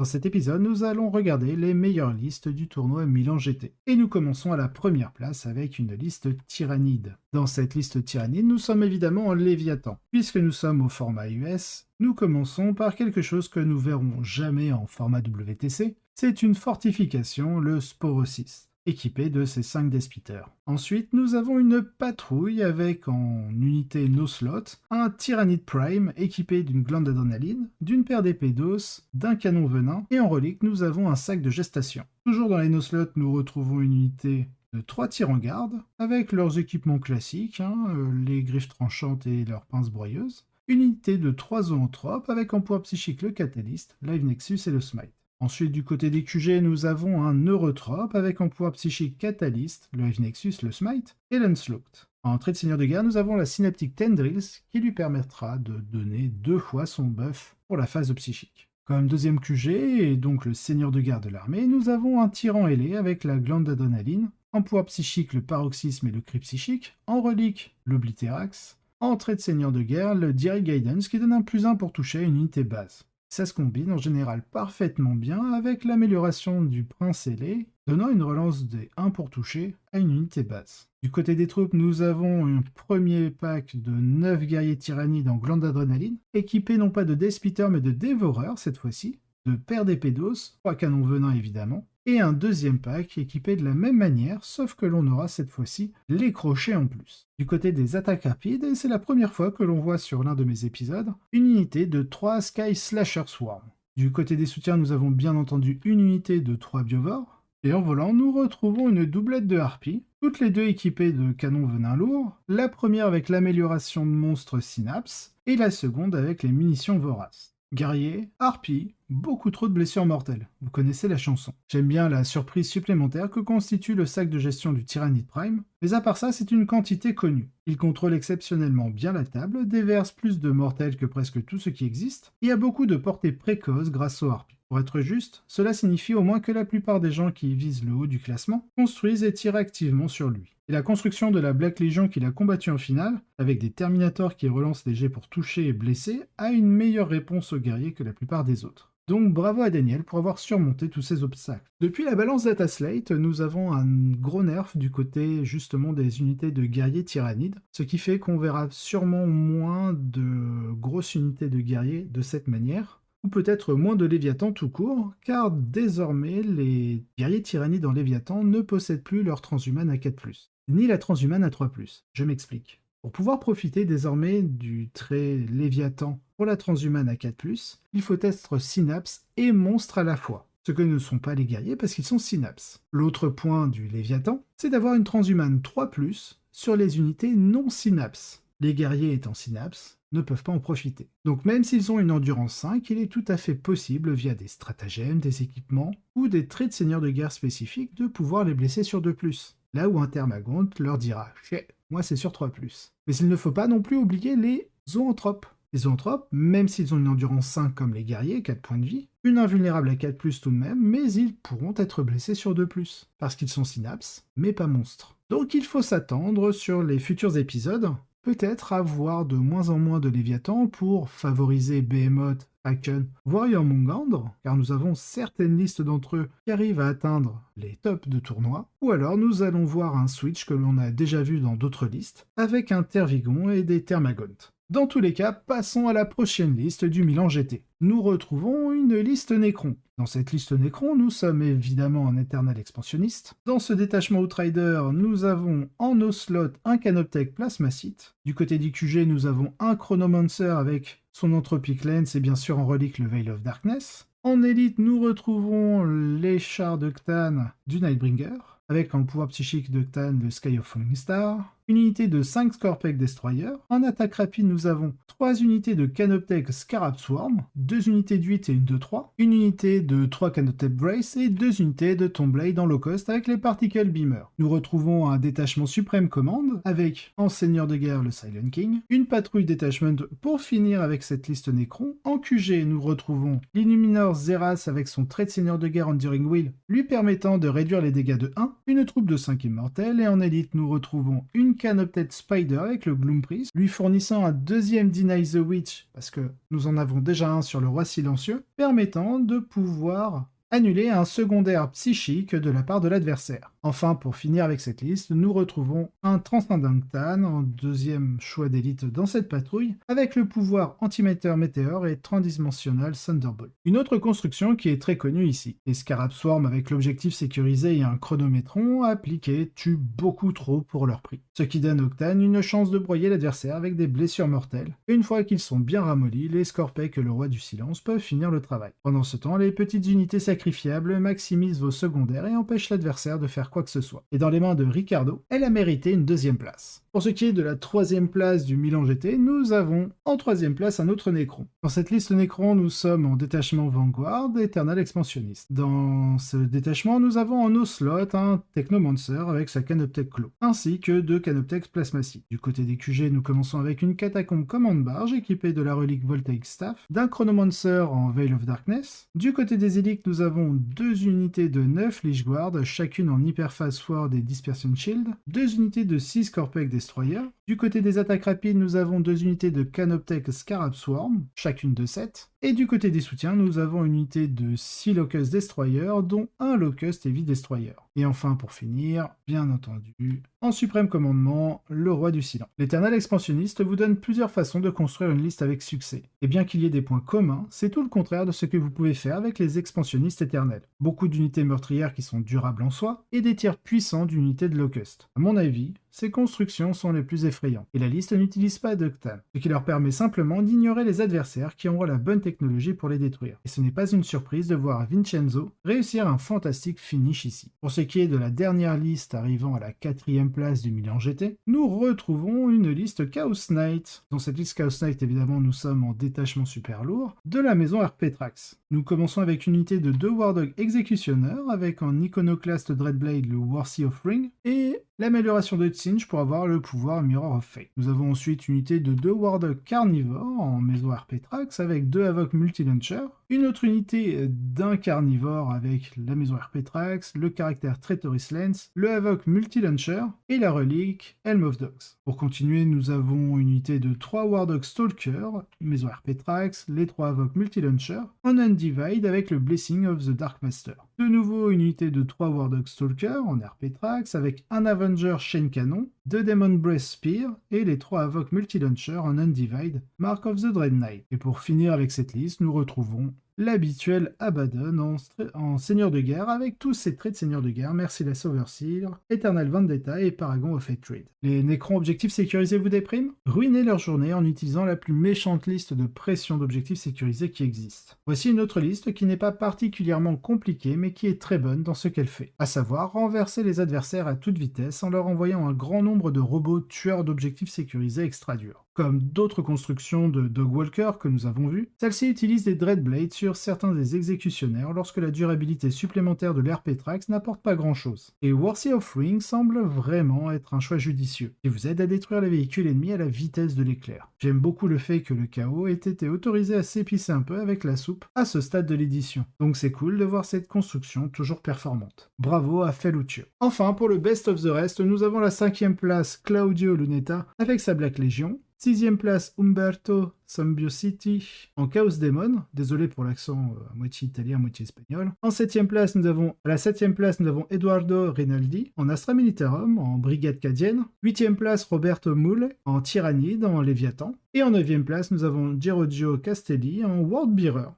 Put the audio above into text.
Dans cet épisode, nous allons regarder les meilleures listes du tournoi Milan GT. Et nous commençons à la première place avec une liste tyrannide. Dans cette liste tyrannide, nous sommes évidemment en Léviathan. Puisque nous sommes au format US, nous commençons par quelque chose que nous verrons jamais en format WTC. C'est une fortification, le Sporocyst, équipé de ses 5 Despitters. Ensuite, nous avons une patrouille avec en unité no slot, un Tyrannide Prime équipé d'une glande d'adrénaline, d'une paire d'épées d'os, d'un canon venin, et en relique, nous avons un sac de gestation. Toujours dans les no slot, nous retrouvons une unité de 3 tirs en garde, avec leurs équipements classiques, les griffes tranchantes et leurs pinces broyeuses, une unité de 3 zoanthropes avec en poids psychique le Catalyst, Live Nexus et le Smite. Ensuite, du côté des QG, nous avons un Neurotrope avec en pouvoir psychique Catalyst, le Live Nexus, le Smite et l'Unslocked. En trait de seigneur de guerre, nous avons la Synaptic Tendrils qui lui permettra de donner 2 fois son buff pour la phase de psychique. Comme deuxième QG, et donc le seigneur de guerre de l'armée, nous avons un tyran ailé avec la glande d'adrénaline, en pouvoir psychique le paroxysme et le cri psychique, en relique l'Oblitérax, en trait de seigneur de guerre le Direct Guidance qui donne un +1 pour toucher à une unité base. Ça se combine en général parfaitement bien avec l'amélioration du prince ailé, donnant une relance des 1 pour toucher à une unité base. Du côté des troupes, nous avons un premier pack de 9 guerriers tyrannides en glande d'adrénaline, équipés non pas de Despitters mais de Dévoreurs cette fois-ci, de paires d'épées d'os, 3 canons venin évidemment, et un deuxième pack équipé de la même manière, sauf que l'on aura cette fois-ci les crochets en plus. Du côté des attaques rapides, et c'est la première fois que l'on voit sur l'un de mes épisodes, une unité de 3 Sky Slasher Swarm. Du côté des soutiens, nous avons bien entendu une unité de 3 Biovores, et en volant, nous retrouvons une doublette de harpies, toutes les deux équipées de canons venin lourds, la première avec l'amélioration de monstres Synapse, et la seconde avec les munitions voraces. Guerrier, harpie, beaucoup trop de blessures mortelles. Vous connaissez la chanson. J'aime bien la surprise supplémentaire que constitue le sac de gestion du Tyrannide Prime, mais à part ça, c'est une quantité connue. Il contrôle exceptionnellement bien la table, déverse plus de mortels que presque tout ce qui existe, et a beaucoup de portée précoce grâce aux harpies. Pour être juste, cela signifie au moins que la plupart des gens qui visent le haut du classement construisent et tirent activement sur lui. Et la construction de la Black Legion qu'il a combattue en finale, avec des Terminators qui relancent les jets pour toucher et blesser, a une meilleure réponse aux guerriers que la plupart des autres. Donc bravo à Daniel pour avoir surmonté tous ces obstacles. Depuis la balance Data Slate, nous avons un gros nerf du côté justement des unités de guerriers tyrannides, ce qui fait qu'on verra sûrement moins de grosses unités de guerriers de cette manière, ou peut-être moins de Léviathan tout court, car désormais les guerriers tyrannides en Léviathan ne possèdent plus leur transhumane à 4+, ni la transhumane à 3+. Je m'explique. Pour pouvoir profiter désormais du trait Léviathan pour la transhumane à 4+, il faut être synapse et monstre à la fois. Ce que ne sont pas les guerriers parce qu'ils sont synapse. L'autre point du Léviathan, c'est d'avoir une transhumane 3+, sur les unités non synapse. Les guerriers étant synapse ne peuvent pas en profiter. Donc même s'ils ont une endurance 5, il est tout à fait possible via des stratagèmes, des équipements ou des traits de seigneur de guerre spécifiques de pouvoir les blesser sur 2+. Là où un Thermagant leur dira « Chez, moi c'est sur 3+. » Mais il ne faut pas non plus oublier les zoanthropes. Les zoanthropes, même s'ils ont une endurance 5 comme les guerriers, 4 points de vie, une invulnérable à 4+, tout de même, mais ils pourront être blessés sur 2+, parce qu'ils sont synapses, mais pas monstres. Donc il faut s'attendre sur les futurs épisodes, peut-être à voir de moins en moins de Léviathan pour favoriser Behemoth, Kraken, Warrior Mongandre, car nous avons certaines listes d'entre eux qui arrivent à atteindre les tops de tournoi, ou alors nous allons voir un switch que l'on a déjà vu dans d'autres listes, avec un Tervigon et des Thermagants. Dans tous les cas, passons à la prochaine liste du Milan GT. Nous retrouvons une liste Necron. Dans cette liste Necron, nous sommes évidemment un éternel expansionniste. Dans ce détachement Outrider, nous avons en no slot un Canoptech Plasmacite. Du côté du QG, nous avons un Chronomancer avec son Entropic Lens et bien sûr en relique le Veil of Darkness. En élite, nous retrouvons les chars de Cthulhu du Nightbringer, avec en pouvoir psychique de Cthulhu le Sky of Falling Star, une unité de 5 Scorpec Destroyer. En attaque rapide, nous avons 3 unités de Canoptech Scarab Swarm, 2 unités de 8 et une de 3, une unité de 3 Canoptech Brace et 2 unités de Tomblade en low cost avec les Particle Beamer. Nous retrouvons un détachement Supreme Command avec en seigneur de guerre le Silent King, une patrouille Detachment pour finir avec cette liste Necron. En QG, nous retrouvons l'Illuminor Zeras avec son trait de seigneur de guerre Enduring Will lui permettant de réduire les dégâts de 1, une troupe de 5 immortels, et en élite, nous retrouvons une une Canoptech Spider avec le Gloom Priest, lui fournissant un deuxième Deny the Witch, parce que nous en avons déjà un sur le Roi Silencieux, permettant de pouvoir annuler un secondaire psychique de la part de l'adversaire. Enfin, pour finir avec cette liste, nous retrouvons un Transcendentan en deuxième choix d'élite dans cette patrouille, avec le pouvoir Antimatter Meteor et Transdimensional Thunderbolt. Une autre construction qui est très connue ici. Les Scarab Swarm avec l'objectif sécurisé et un chronométron appliqué tuent beaucoup trop pour leur prix. Ce qui donne Octane une chance de broyer l'adversaire avec des blessures mortelles. Une fois qu'ils sont bien ramollis, les Scorpec et le Roi du Silence peuvent finir le travail. Pendant ce temps, les petites unités sacrifiables maximisent vos secondaires et empêchent l'adversaire de faire quoi que ce soit. Et dans les mains de Ricardo, elle a mérité une deuxième place. Pour ce qui est de la troisième place du Milan GT, nous avons en troisième place un autre Necron. Dans cette liste Necron, nous sommes en détachement Vanguard, Eternal Expansionniste. Dans ce détachement, nous avons en nos slots un Technomancer avec sa Canoptech Claw, ainsi que deux Canoptech Plasmacie. Du côté des QG, nous commençons avec une Catacombe Command Barge équipée de la relique Voltaic Staff, d'un Chronomancer en Veil of Darkness. Du côté des élites, nous avons deux unités de 9 Lich Guard, chacune en Hyperphase Sword et Dispersion Shield, deux unités de 6 Corpec Destroyer. Du côté des attaques rapides, nous avons deux unités de Canoptech Scarab Swarm, chacune de 7. Et du côté des soutiens, nous avons une unité de 6 Locust Destroyer, dont un Locust Heavy Destroyer. Et enfin, pour finir, bien entendu, en suprême commandement, le Roi du Silence. L'Éternel Expansionniste vous donne plusieurs façons de construire une liste avec succès. Et bien qu'il y ait des points communs, c'est tout le contraire de ce que vous pouvez faire avec les expansionnistes éternels. Beaucoup d'unités meurtrières qui sont durables en soi, et des tirs puissants d'unités de Locust. À mon avis, ces constructions sont les plus effrayantes, et la liste n'utilise pas d'Octane, ce qui leur permet simplement d'ignorer les adversaires qui auront la bonne technologie pour les détruire. Et ce n'est pas une surprise de voir Vincenzo réussir un fantastique finish ici. Pour ce qui est de la dernière liste arrivant à la 4e place du Milan GT, nous retrouvons une liste Chaos Knight. Dans cette liste Chaos Knight, évidemment, nous sommes en détachement super lourd de la maison Arpetrax. Nous commençons avec une unité de 2 Wardog Exécutionneurs, avec en iconoclaste Dreadblade le Worthy Offering, et l'amélioration de Tsinch pour avoir le pouvoir Mirror of Fate. Nous avons ensuite une unité de 2 Wardog Carnivore en maison Arpetrax avec 2 Avoc Multi-Launcher, une autre unité d'un Carnivore avec la maison Arpetrax, le caractère Traitorous Lens, le Avoc Multi-Launcher et la relique Helm of Dogs. Pour continuer, nous avons une unité de 3 Wardog Stalker, maison Arpetrax, les 3 Avoc Multi-Launcher, en Undivide avec le Blessing of the Dark Master. De nouveau, une unité de 3 Wardog Stalker en Arpetrax avec un Avenger Chain Cannon, 2 Demon Breath Spear et les 3 Avoc Multi-Launcher en Undivide, Mark of the Dread Knight. Et pour finir avec cette liste, nous retrouvons l'habituel Abaddon en seigneur de guerre avec tous ses traits de seigneur de guerre, Merciless Overseer, Eternal Vendetta et Paragon of Hatred. Les Necrons objectifs sécurisés vous dépriment? Ruinez leur journée en utilisant la plus méchante liste de pression d'objectifs sécurisés qui existe. Voici une autre liste qui n'est pas particulièrement compliquée mais qui est très bonne dans ce qu'elle fait, à savoir renverser les adversaires à toute vitesse en leur envoyant un grand nombre de robots tueurs d'objectifs sécurisés extra durs. Comme d'autres constructions de Dogwalker que nous avons vues, celle-ci utilise des Dreadblades sur certains des exécutionnaires lorsque la durabilité supplémentaire de l'Arpetrax n'apporte pas grand-chose. Et Worthy Offering semble vraiment être un choix judicieux, et vous aide à détruire les véhicules ennemis à la vitesse de l'éclair. J'aime beaucoup le fait que le chaos ait été autorisé à s'épicer un peu avec la soupe à ce stade de l'édition, donc c'est cool de voir cette construction toujours performante. Bravo à Felluccio. Enfin, pour le Best of the Rest, nous avons la 5e place Claudio Lunetta avec sa Black Legion, 6e place Umberto Symbiosity en Chaos Demon, désolé pour l'accent à moitié italien, à moitié espagnol. En 7e place, à la 7e place, nous avons Eduardo Rinaldi en Astra Militarum en Brigade Cadienne. 8e place, Roberto Mulle en Tyrannide en Léviathan. Et en 9e place, nous avons Giorgio Castelli en World Bearer.